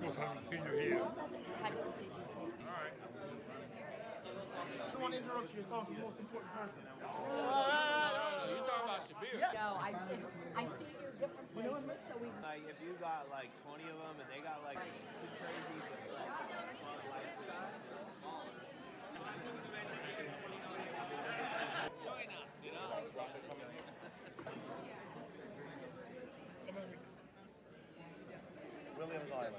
course, I haven't seen you here. I don't want to interrupt you. You're talking to the most important person. You talking about Shabir? No, I see you different places, so we. Like if you got like 20 of them and they got like too crazy, but like fun lifestyle. Join us, you know. Williams Island.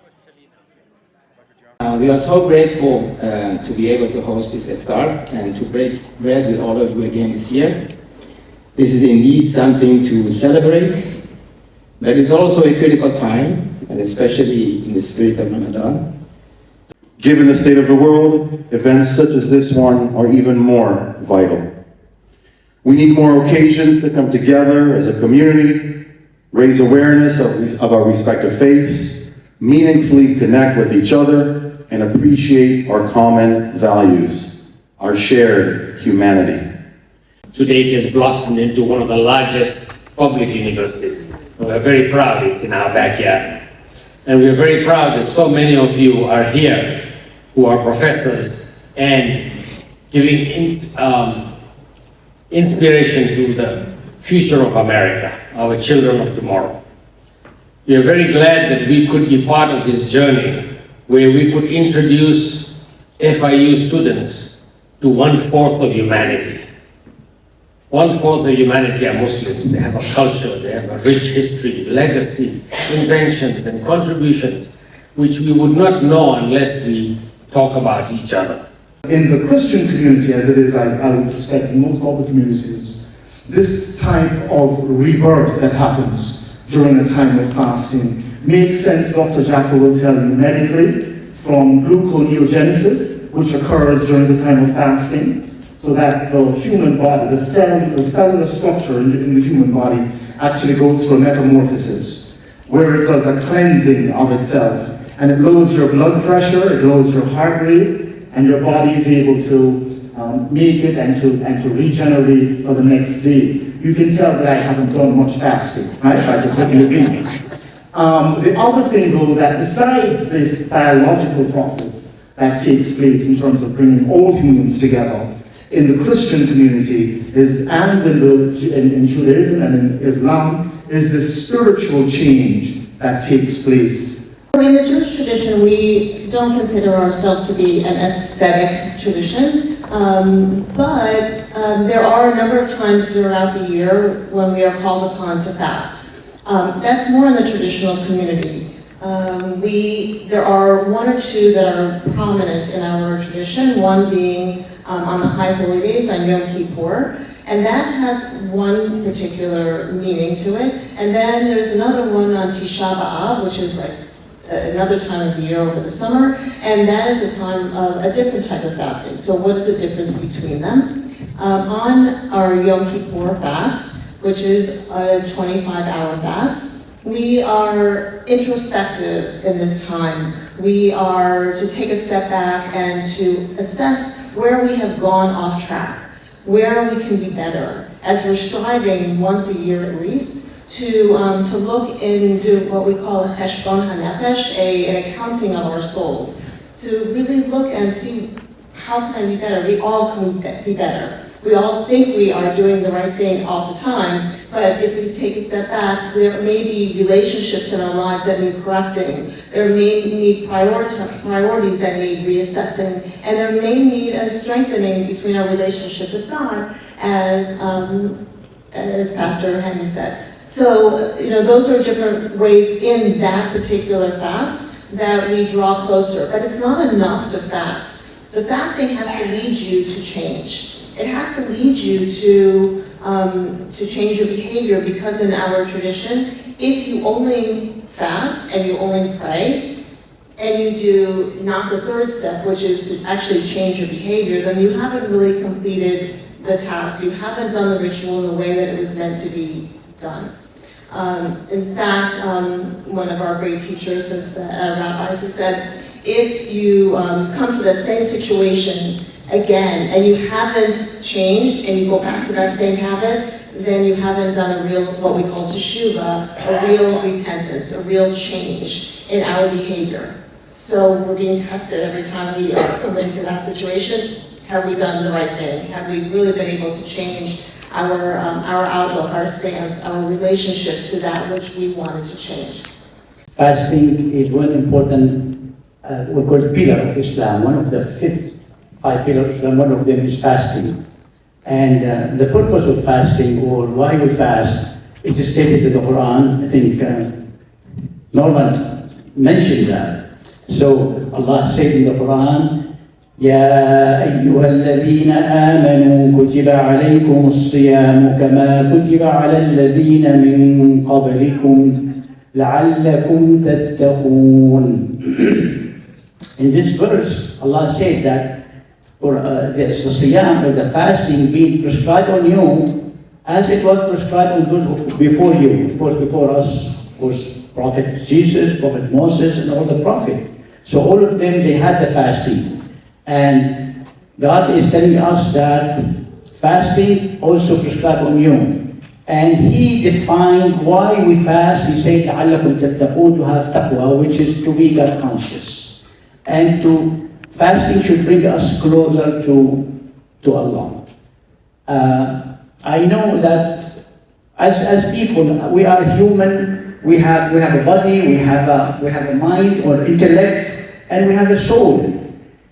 We are so grateful to be able to host this Iftar and to break bread with all of you again this year. This is indeed something to celebrate, but it's also a critical time, and especially in the spirit of Ramadan. Given the state of the world, events such as this one are even more vital. We need more occasions to come together as a community, raise awareness of our respective faiths, meaningfully connect with each other, and appreciate our common values, our shared humanity. Today it has blossomed into one of the largest public universities. We're very proud it's in our backyard. And we're very proud that so many of you are here who are professors and giving inspiration to the future of America, our children of tomorrow. We are very glad that we could be part of this journey where we could introduce FIU students to 1/4 of humanity. 1/4 of humanity are Muslims. They have a culture, they have a rich history, legacy, inventions, and contributions, which we would not know unless we talk about each other. In the Christian community, as it is, I would suspect in most other communities, this type of rebirth that happens during a time of fasting makes sense, Dr. Jaffa will tell you, medically, from gluconeogenesis, which occurs during the time of fasting, so that the human body, the cellular structure in the human body actually goes through a metamorphosis, where it does a cleansing of itself. And it lowers your blood pressure, it lowers your heart rate, and your body is able to make it and to regenerate for the next day. You can tell that I haven't done much fasting, right? By just looking at me. The other thing, though, that besides this biological process that takes place in terms of bringing all humans together, in the Christian community and in Judaism and in Islam, is this spiritual change that takes place. In the Jewish tradition, we don't consider ourselves to be an aesthetic tradition, but there are a number of times throughout the year when we are called upon to fast. That's more in the traditional community. There are one or two that are prominent in our tradition, one being on the High Holy Days on Yom Kippur, and that has one particular meaning to it. And then there's another one on Tisha B'Av, which is like another time of the year over the summer, and that is a time of a different type of fasting. So what's the difference between them? On our Yom Kippur fast, which is a 25-hour fast, we are introspective in this time. We are to take a step back and to assess where we have gone off track, where we can be better, as we're striving once a year at least to look into what we call a cheshbon hanefesh, an accounting of our souls, to really look and see how can I be better. We all can be better. We all think we are doing the right thing all the time, but if we take a step back, there may be relationships in our lives that need correcting. There may need priorities that need reassessing, and there may need a strengthening between our relationship with God, as Pastor Henry said. So, those are different ways in that particular fast that we draw closer. But it's not enough to fast. The fasting has to lead you to change. It has to lead you to change your behavior, because in our tradition, if you only fast and you only pray, and you do not the third step, which is to actually change your behavior, then you haven't really completed the task. You haven't done the ritual in the way that it was meant to be done. In fact, one of our great teachers, rabbis, has said, if you come to the same situation again and you haven't changed and you go back to that same habit, then you haven't done a real, what we call teshuvah, a real repentance, a real change in our behavior. So we're being tested every time we come into that situation. Have we done the right thing? Have we really been able to change our outlook, our stance, our relationship to that which we wanted to change? Fasting is one important, we call it pillar of Islam, one of the five pillars of Islam, one of them is fasting. And the purpose of fasting, or why we fast, it is stated in the Quran. I think Norman mentioned that. So Allah said in the Quran, يا أيها الذين آمنوا كتب عليكم الصيام كما كتب على الذين من قبلكم لعلكم تتقون. In this verse, Allah said that for the siyam or the fasting being prescribed on you as it was prescribed on those before you, of course before us, of course Prophet Jesus, Prophet Moses, and all the prophets. So all of them, they had the fasting. And God is telling us that fasting also prescribed on you. And He defined why we fast. He said, لَعَلَّكُمْ تَتَّقُونَ, to have taqwa, which is to be God conscious. And fasting should bring us closer to Allah. I know that as people, we are human. We have a body, we have a mind or intellect, and we have a soul.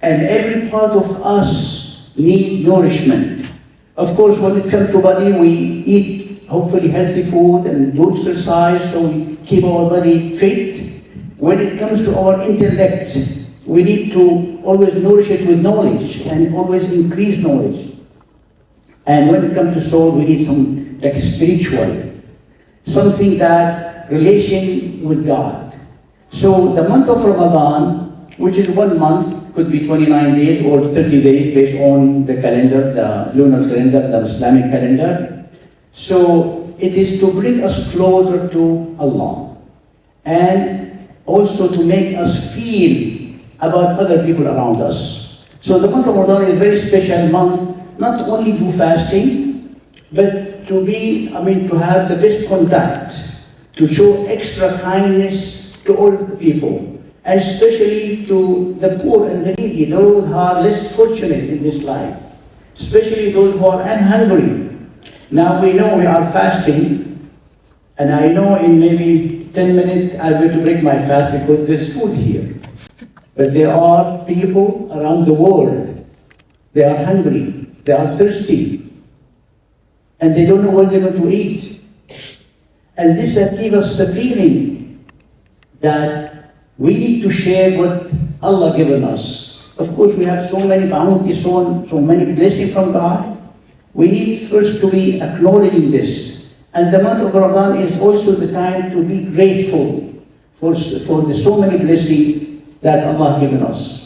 And every part of us needs nourishment. Of course, when it comes to body, we eat hopefully healthy food and do exercise, so we keep our body fit. When it comes to our intellect, we need to always nourish it with knowledge and always increase knowledge. And when it comes to soul, we need some like spiritual, something that relation with God. So the month of Ramadan, which is 1 month, could be 29 days or 30 days based on the calendar, the lunar calendar, the Islamic calendar. So it is to bring us closer to Allah and also to make us feel about other people around us. So the month of Ramadan is a very special month, not only do fasting, but to have the best contact, to show extra kindness to all the people, and especially to the poor and the needy, those who are less fortunate in this life, especially those who are hungry. Now we know we are fasting, and I know in maybe 10 minutes I'm going to break my fast because there's food here. But there are people around the world, they are hungry, they are thirsty, and they don't know what they're going to eat. And this gives us the feeling that we need to share what Allah given us. Of course, we have so many bounties, so many blessings from God. We need first to be acknowledging this. And the month of Ramadan is also the time to be grateful for the so many blessings that Allah given us.